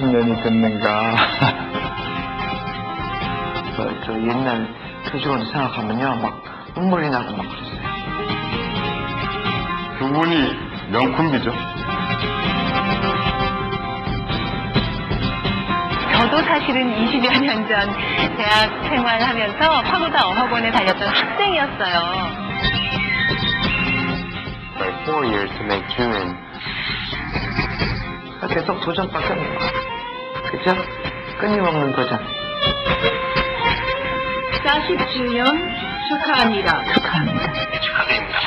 40년이 됐는가. 저 옛날 표지원을 생각하면요, 막 눈물이 나고 막 그랬어요. 두 분이 명콤비죠. 저도 사실은 20여 년 전 대학 생활하면서 파고다 어학원에 다녔던 학생이었어요. Like 4 years to make tune. 계속 도전밖에 안 해요. 그죠? 끊임없는 도전. 40주년 축하합니다. 축하합니다. 축하드립니다.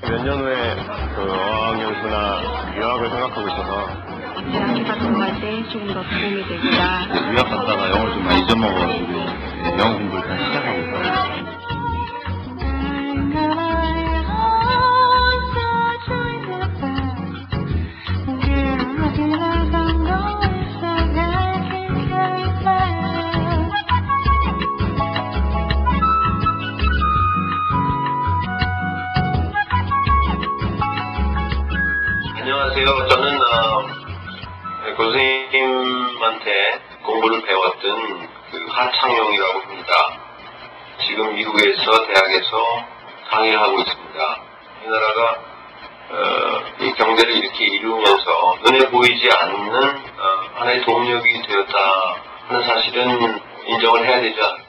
몇 년 후에 그 어학연수나 유학을 생각하고 있어서 대학 활동할 때 조금 더 도움이 되리라. 유학 갔다가 영어를 좀 많이 잊어먹어가지고 영어 공부를 다시 시작하고 있어요. 안녕하세요. 저는 교수님한테 공부를 배웠던 그 하창용이라고 합니다. 지금 미국에서 대학에서 강의를 하고 있습니다. 이 나라가 이 경제를 이렇게 이루면서 눈에 보이지 않는 하나의 동력이 되었다 하는 사실은 인정을 해야 되지 않을까.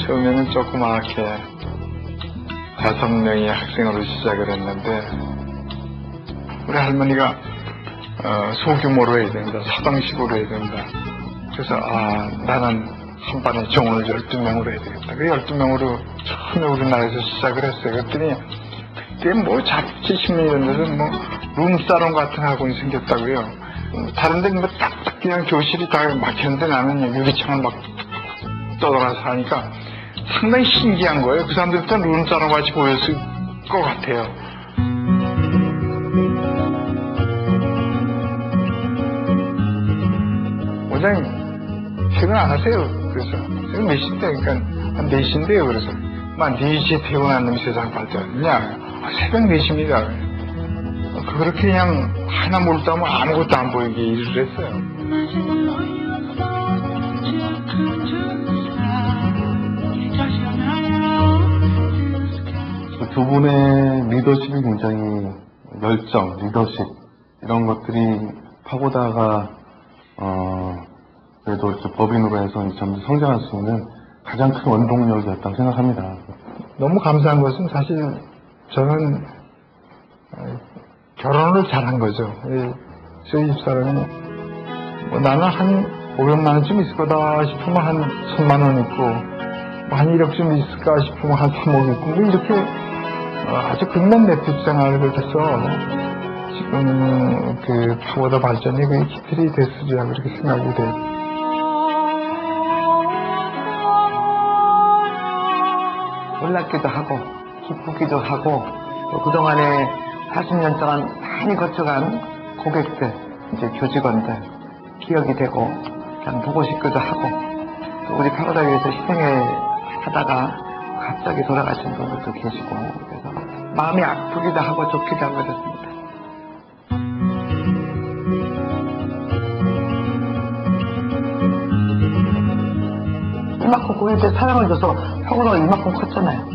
처음에는 조그맣게 5명의 학생으로 시작을 했는데 우리 할머니가 소규모로 해야 된다, 사방식으로 해야 된다. 그래서 나는 한 반에 종을 12명으로 해야 되겠다. 그 12명으로 처음에 우리나라에서 시작을 했어요. 그랬더니 그때 뭐 자취심 이런 데서 뭐 룸사롱 같은 학원이 생겼다고요. 다른 데는 뭐 딱딱 그냥 교실이 다 막혔는데 나는 유리창을 막 떠돌아서 하니까 상당히 신기한 거예요. 그 사람들한테 룸사롱 같이 보였을 것 같아요. 원장님 퇴근 안 하세요? 그래서 지금 몇 시인데? 그러니까 한 4시인데요. 그래서 막 4시에 퇴근한 놈이 세상 발전했냐? 새벽 4시입니다. 그렇게 그냥 하나 몰두하면 아무것도 안 보이게 일을 했어요. 두 분의 리더십이 굉장히 열정, 리더십 이런 것들이 파고다가 그래도 법인으로 해서 점점 성장할 수 있는 가장 큰 원동력이었다고 생각합니다. 너무 감사한 것은 사실 저는 결혼을 잘한 거죠. 저희 집사람이 뭐 나는 한 500만 원쯤 있을 거다 싶으면 한 1000만 원 있고 뭐 한 1억쯤 있을까 싶으면 한 3억 있고 뭐 이렇게 아주 극단 내투 생활을 해서 지금 그 파고다 발전이 그 기틀이 됐으리라 그렇게 생각이 돼요. 놀랍기도 하고 기쁘기도 하고 또 그동안에 40년 동안 많이 거쳐간 고객들, 이제 교직원들 기억이 되고 그냥 보고 싶기도 하고 또 우리 파고다 위해서 희생하다가 갑자기 돌아가신 분들도 계시고 그래서 마음이 아프기도 하고 좋기도 하고 그렇습니다. 이만큼 고객들 사랑을 줘서 파고다가 이만큼 컸잖아요.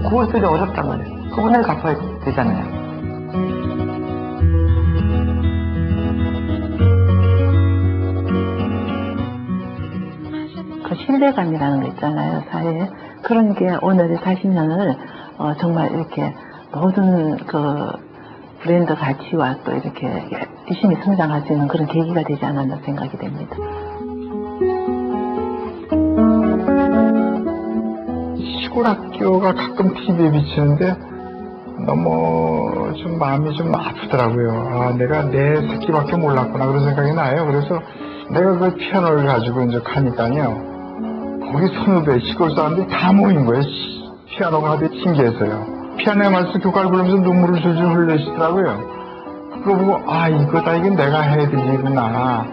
그것들이 어렵단 말이에요. 그분을 갚아야 되잖아요. 그 신뢰감이라는 거 있잖아요, 사회에. 그런 게 오늘의 40년을 정말 이렇게 모든 그 브랜드 가치와 또 이렇게 열심히 성장할 수 있는 그런 계기가 되지 않았나 생각이 됩니다. 시골 학교가 가끔 TV에 비치는데 너무 좀 마음이 좀 아프더라고요. 아, 내가 내 새끼밖에 몰랐구나 그런 생각이 나요. 그래서 내가 그 피아노를 가지고 이제 가니까요. 거기 선후배 시골 사람들이 다 모인 거예요. 피아노가 아주 신기해서요. 피아노에 맞춰서 교가를 부르면서 눈물을 줄줄 흘리시더라고요. 그거 보고 아 이거다 이건 내가 해야 될 일이구나.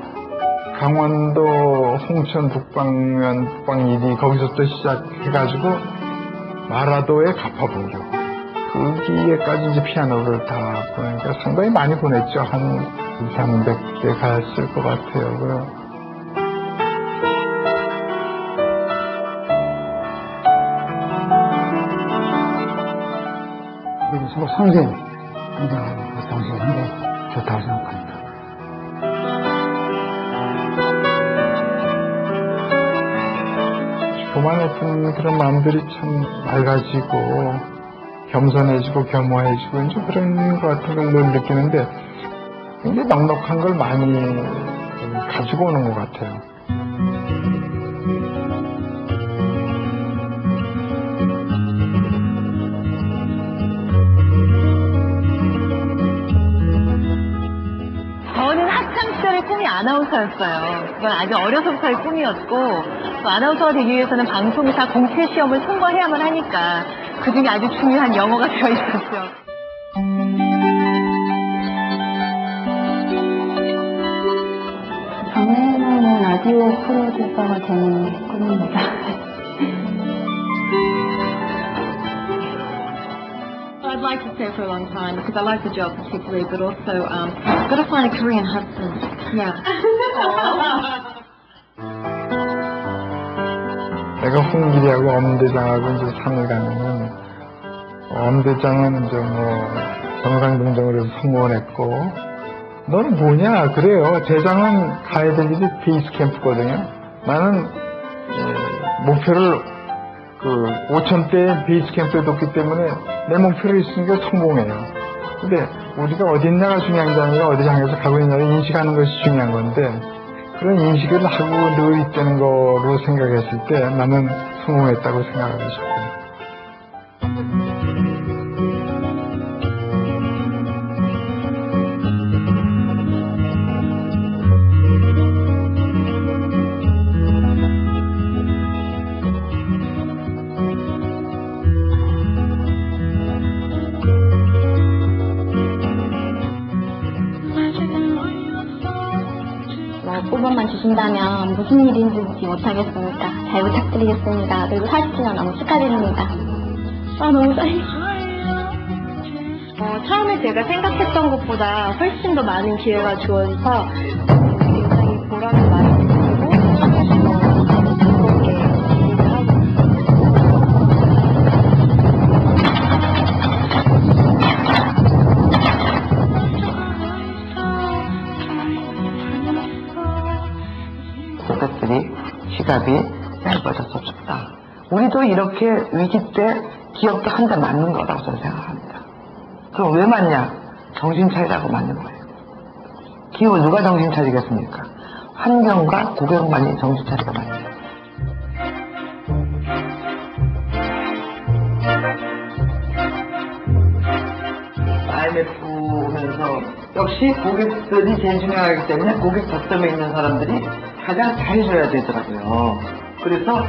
강원도 홍천 북방면 북방 일이 거기서부터 시작해가지고 마라도에 갚아보려. 거기에까지 이제 피아노를 다 보내니까 상당히 많이 보냈죠. 한 200~300개 갔을 것 같아요. 그럼. 그리고 서로 상생, 정신이 한게 좋다고 생각합니다. 교만했던 그런 마음들이 참 맑아지고 겸손해지고 겸허해지고 이제 그런 것 같은 걸 느끼는데 굉장히 넉넉한 걸 많이 가지고 오는 것 같아요. 저는 학창시절의 꿈이 아나운서였어요. 그건 아주 어려서부터의 꿈이었고 또 아나운서가 되기 위해서는 방송사 공채 시험을 통과해야만 하니까 그중에 아주 중요한 영어가 들어있었죠. 장래에는 라디오 프로듀서가 되는 꿈입니다. I'd like to stay for a long time because I like the job particularly, but also I've got to find a Korean husband. Yeah. 내가 홍길이하고 엄대장하고 이제 산을 가면은 엄대장은 이제 뭐 정상동정으로 성공을 했고 너는 뭐냐 그래요. 대장은 가야 될 일이 베이스 캠프거든요. 나는 목표를 그 5,000대 베이스 캠프에 뒀기 때문에 내 목표를 있으니까 성공해요. 근데 우리가 어디 있냐가 중요한 게 아니라 어디 향해서 가고 있냐를 인식하는 것이 중요한 건데 그런 인식을 하고 늘 있다는 거로 생각했을 때 나는 성공했다고 생각하고 싶어요. 뽑아만 주신다면 무슨 일인지 못하겠습니까? 잘 부탁드리겠습니다. 그리고 40주년 너무 축하드립니다. 너무 떨려. 처음에 제가 생각했던 것보다 훨씬 더 많은 기회가 주어져서 굉장히 보람을 많이 느끼고 즐겁게 일을 하고 고객들이 시각이 얇아져서 좋다. 우리도 이렇게 위기 때 기업도 한 대 맞는 거라고 저는 생각합니다. 그럼 왜 맞냐? 정신 차리라고 맞는 거예요. 기업을 누가 정신 차리겠습니까? 환경과 고객만이 정신 차리가 맞죠. IMF 오면서 역시 고객들이 제일 중요하기 때문에 고객 저점에 있는 사람들이 가장 잘해줘야 되더라고요. 그래서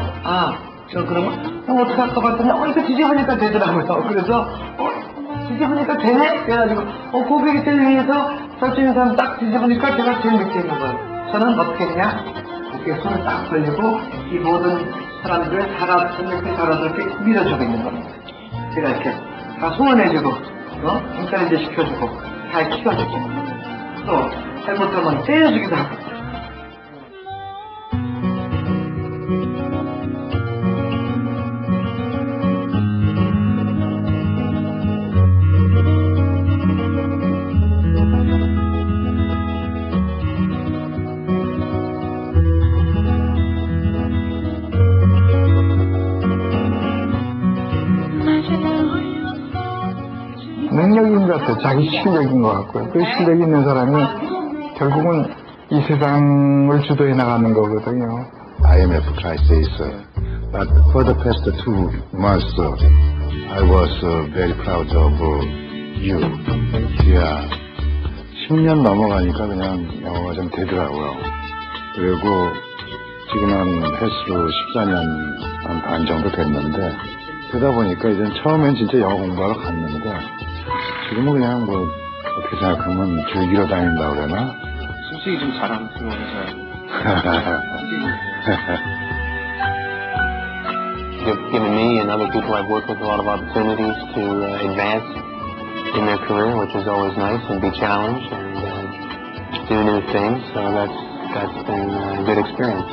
저 그러면 어떻게 할 것 같은데 이거 뒤집으니까 되더라고요. 그래서 뒤집으니까 되네? 그래가지고 고객을 위해서 저쪽에 사람 딱 뒤집으니까 제가 제일 늦게 있는 거예요. 저는 어떻게 했냐? 이렇게 손을 딱 벌리고 이 모든 사람들을 이렇게 달아서 이렇게 밀어주고 있는 겁니다. 제가 이렇게 다 소원해주고 인까지 시켜주고 잘 키워주고 또 잘못하면 때려주기도 하고. 능력인 것 같아요. 자기 실력인 것 같고요. 그 실력이 있는 사람이 결국은 이 세상을 주도해 나가는 거거든요. IMF crisis, but for the past 2 months, I was very proud of you. Yeah. 10년 넘어가니까 그냥 영어가 좀 되더라고요. 그리고 지금 한 횟수로 14년 반 정도 됐는데, 그러다 보니까 이제 처음엔 진짜 영어 공부하러 갔는데, 지금은 그냥 뭐, 어떻게 생각하면 즐기러 다닌다 그러나? 솔직히 좀 잘하는 편이세요. You've given me and other people I've worked with a lot of opportunities to advance in their career, which is always nice, and be challenged and do new things. So that's been a good experience.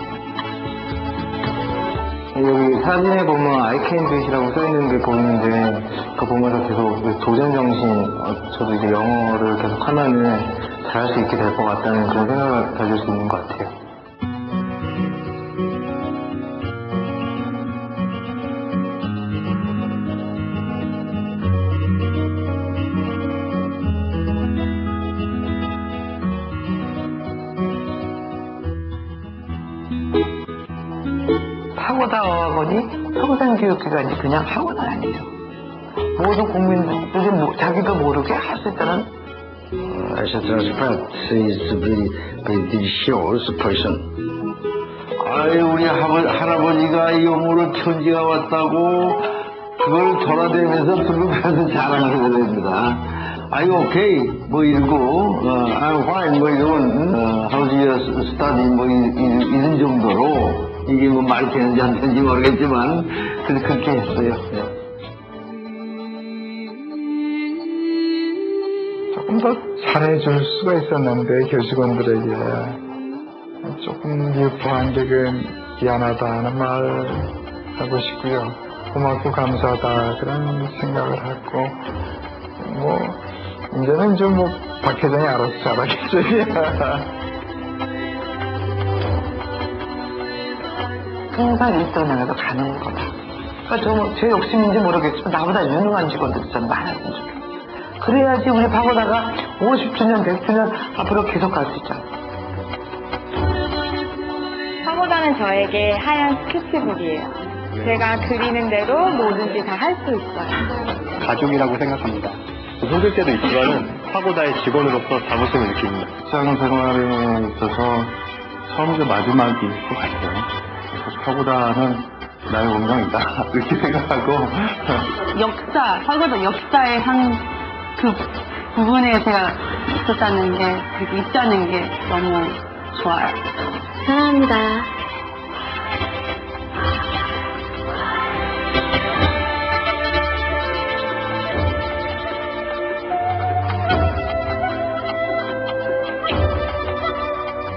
여기 사진에 보면 I can do it이라고 써있는 게 보이는데, 그거 보면서 계속 도전 정신, 저도 이제 영어를 계속 하면은 잘할 수 있게 될 것 같다는 그런 생각을 가질 수 있는 것 같아요. 파고다 어학원이 평생교육기관이 그냥 학원은 아니에요. 모든 국민들이 자기도 모르게 할 수 있다는. As a transplant is very delicious person. 아유, 우리 할아버지가 영어로 편지가 왔다고 그걸 돌아다니면서 부르면서 자랑하게 됩니다. Are you okay? 뭐 이러고, I'm fine. 뭐 이런, how do you study? 뭐 이런 정도로. 이게 뭐 말이 되는지 안 되는지 모르겠지만, 그렇게 했어요. 조금 더 잘해줄 수가 있었는데, 교직원들에게. 조금 유포한 게 미안하다는 말 하고 싶고요. 고맙고 감사하다 그런 생각을 하고, 이제는 좀 박 회장이 알아서 잘하겠지. 항상 일선에서 가는 거다. 그러니까 제 욕심인지 모르겠지만 나보다 유능한 직원들이 좀 많았으면 좋겠어요. 그래야지 우리 파고다가 50주년, 100주년 앞으로 계속 갈 수 있잖아요. 파고다는 저에게 하얀 스케치북이에요. 제가 그리는 대로 뭐든지 다 할 수 있어요. 가족이라고 생각합니다. 힘들 때도 있지만은 파고다의 직원으로서 자부심을 느낍니다. 직장 생활에 있어서 처음이자 마지막일 것 같아요. 그래서 파고다는 나의 운명이다 이렇게 생각하고 파고다 역사의 그 부분에 제가 있었다는 게, 그리고 있다는 게 너무 좋아요. 사랑합니다.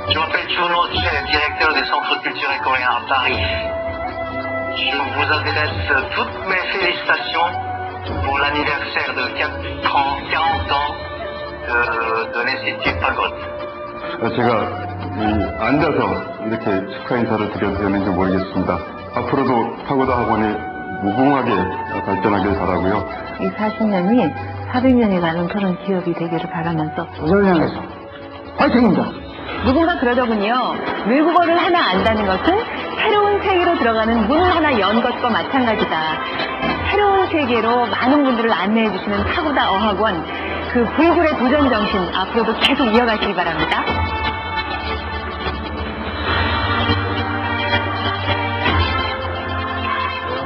Je m'appelle Juno, je suis directeur des centres culturels coréens à Paris. Je vous adresse toutes mes félicitations pour l'anniversaire de 40 ans de l'Institut Pagode. 제가 앉아서 이렇게 축하 인사를 드려도 되는지 모르겠습니다. 앞으로도 파고다 학원이 무궁하게 발전하길 바라고요. 이 40년이 400년이 가는 그런 기업이 되기를 바라면서 우리를 향해서 파이팅입니다. 누군가 그러더군요. 외국어를 하나 안다는 것은 새로운 세계로 들어가는 문 하나 연 것과 마찬가지다. 새로운 세계로 많은 분들을 안내해 주시는 파고다 어학원, 그 불굴의 도전 정신 앞으로도 계속 이어가시기 바랍니다.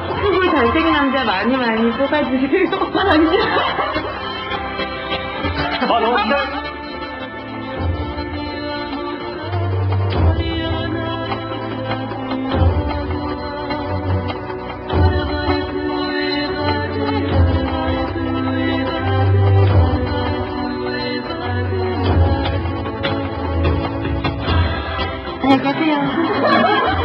얼굴 잘생긴 남자 많이 뽑아주세요. 너무 안녕히 가세요.